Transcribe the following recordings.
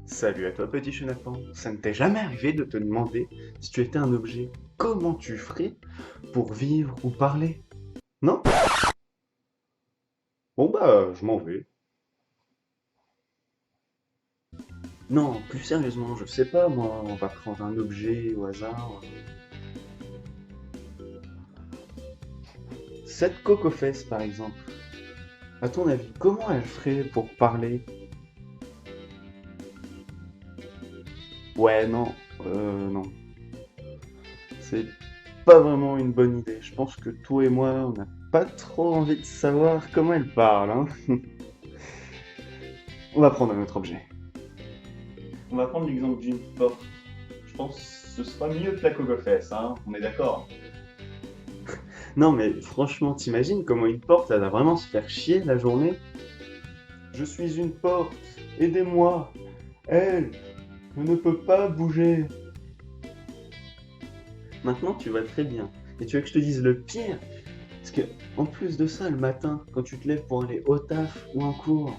Salut à toi petit chenapan, ça ne t'est jamais arrivé de te demander si tu étais un objet, comment tu ferais pour vivre ou parler? Non? Bon bah je m'en vais. Non, plus sérieusement, je sais pas moi, on va prendre un objet au hasard. Cette coque aux fesses par exemple, à ton avis, comment elle ferait pour parler? Ouais non, non, c'est pas vraiment une bonne idée. Je pense que toi et moi, on n'a pas trop envie de savoir comment elle parle, hein. On va prendre un autre objet. On va prendre l'exemple d'une porte. Je pense que ce sera mieux que la coque aux fesses, hein, on est d'accord. Non mais franchement, t'imagines comment une porte, elle va vraiment se faire chier la journée? Je suis une porte, aidez-moi. Elle, je ne peux pas bouger. Maintenant tu vas très bien. Et tu veux que je te dise le pire? Parce que, en plus de ça, le matin, quand tu te lèves pour aller au taf ou en cours,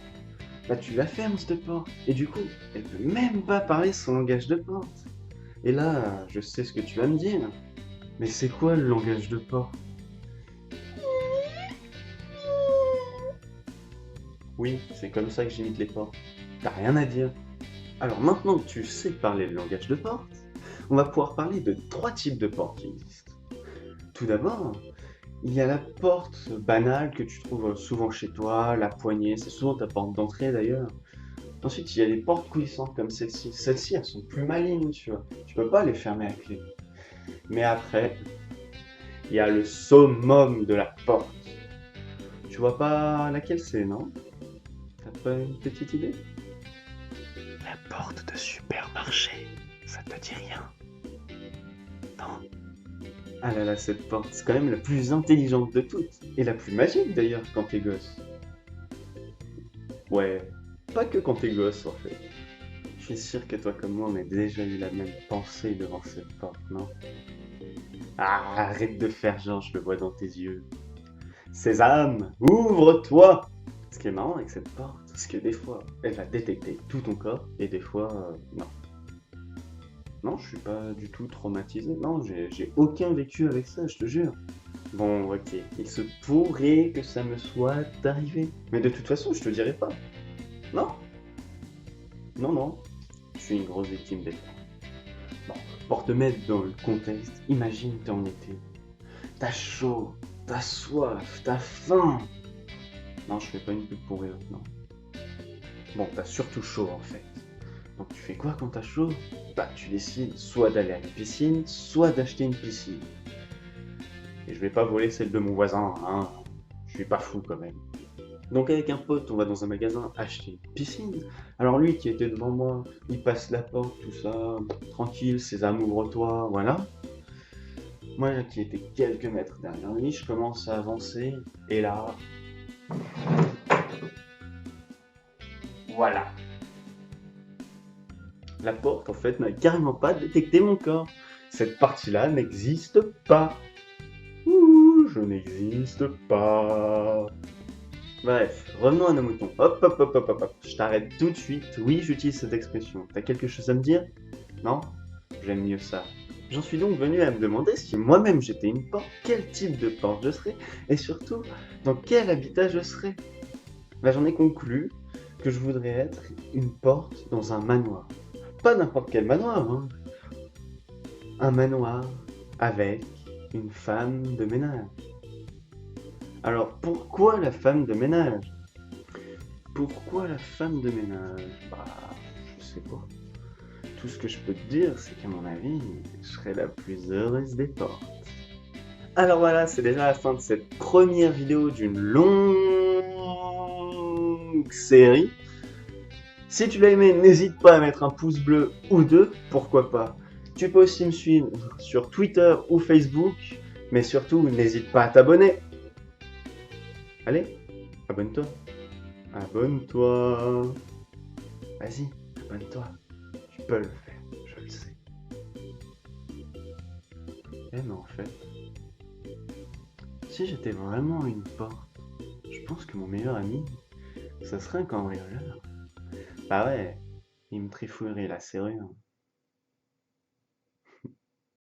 bah tu la fermes cette porte. Et du coup, elle peut même pas parler son langage de porte. Et là, je sais ce que tu vas me dire. Mais c'est quoi le langage de porte? Oui, c'est comme ça que j'imite les portes. T'as rien à dire. Alors maintenant que tu sais parler le langage de porte, on va pouvoir parler de trois types de portes qui existent. Tout d'abord, il y a la porte banale que tu trouves souvent chez toi, la poignée, c'est souvent ta porte d'entrée d'ailleurs. Ensuite, il y a les portes coulissantes comme celle-ci. Celles-ci, elles sont plus malignes, tu vois. Tu peux pas les fermer à clé. Mais après, il y a le summum de la porte. Tu vois pas laquelle c'est, non? T'as pas une petite idée? La porte de supermarché, ça te dit rien? Non. Ah là là, cette porte, c'est quand même la plus intelligente de toutes. Et la plus magique d'ailleurs quand t'es gosse. Ouais, pas que quand t'es gosse en fait. Je suis sûr que toi comme moi, on a déjà eu la même pensée devant cette porte, non? Ah, arrête de faire genre, je le vois dans tes yeux. Sésame, ouvre-toi! Ce qui est marrant avec cette porte, c'est que des fois, elle va détecter tout ton corps, et des fois, non. Non, je suis pas du tout traumatisé. Non, j'ai aucun vécu avec ça, je te jure. Bon, ok, il se pourrait que ça me soit arrivé. Mais de toute façon, je te dirai pas. Non, non, non. Je suis une grosse victime des temps. Bon, pour te mettre dans le contexte, imagine t'es en été. T'as chaud, t'as soif, t'as faim. Non, je fais pas une pub pour eux, non. Bon, t'as surtout chaud en fait. Donc tu fais quoi quand t'as chaud? Bah tu décides soit d'aller à la piscine, soit d'acheter une piscine. Et je vais pas voler celle de mon voisin, hein. Je suis pas fou quand même. Donc avec un pote, on va dans un magasin acheter une piscine. Alors lui qui était devant moi, il passe la porte, tout ça, tranquille, sésame, ouvre-toi, voilà. Moi qui étais quelques mètres derrière lui, je commence à avancer, et là, voilà. La porte, en fait, n'a carrément pas détecté mon corps. Cette partie-là n'existe pas. Ouh, je n'existe pas. Bref, revenons à nos moutons. Hop, hop, hop, hop, hop, hop. Je t'arrête tout de suite. Oui, j'utilise cette expression. T'as quelque chose à me dire? Non? J'aime mieux ça. J'en suis donc venu à me demander si moi-même j'étais une porte, quel type de porte je serais, et surtout, dans quel habitat je serais. Là, j'en ai conclu que je voudrais être une porte dans un manoir. Pas n'importe quel manoir, hein. Un manoir avec une femme de ménage. Alors, pourquoi la femme de ménage? Pourquoi la femme de ménage? Bah, je sais pas. Tout ce que je peux te dire, c'est qu'à mon avis, je serais la plus heureuse des portes. Alors voilà, c'est déjà la fin de cette première vidéo d'une longue série. Si tu l'as aimé, n'hésite pas à mettre un pouce bleu ou deux, pourquoi pas. Tu peux aussi me suivre sur Twitter ou Facebook, mais surtout, n'hésite pas à t'abonner. Allez, abonne-toi. Abonne-toi. Vas-y, abonne-toi. Tu peux le faire, je le sais. Eh mais en fait, si j'étais vraiment une porte, je pense que mon meilleur ami, ça serait un cambrioleur. Bah ouais, Il me trifouillerait la serrure.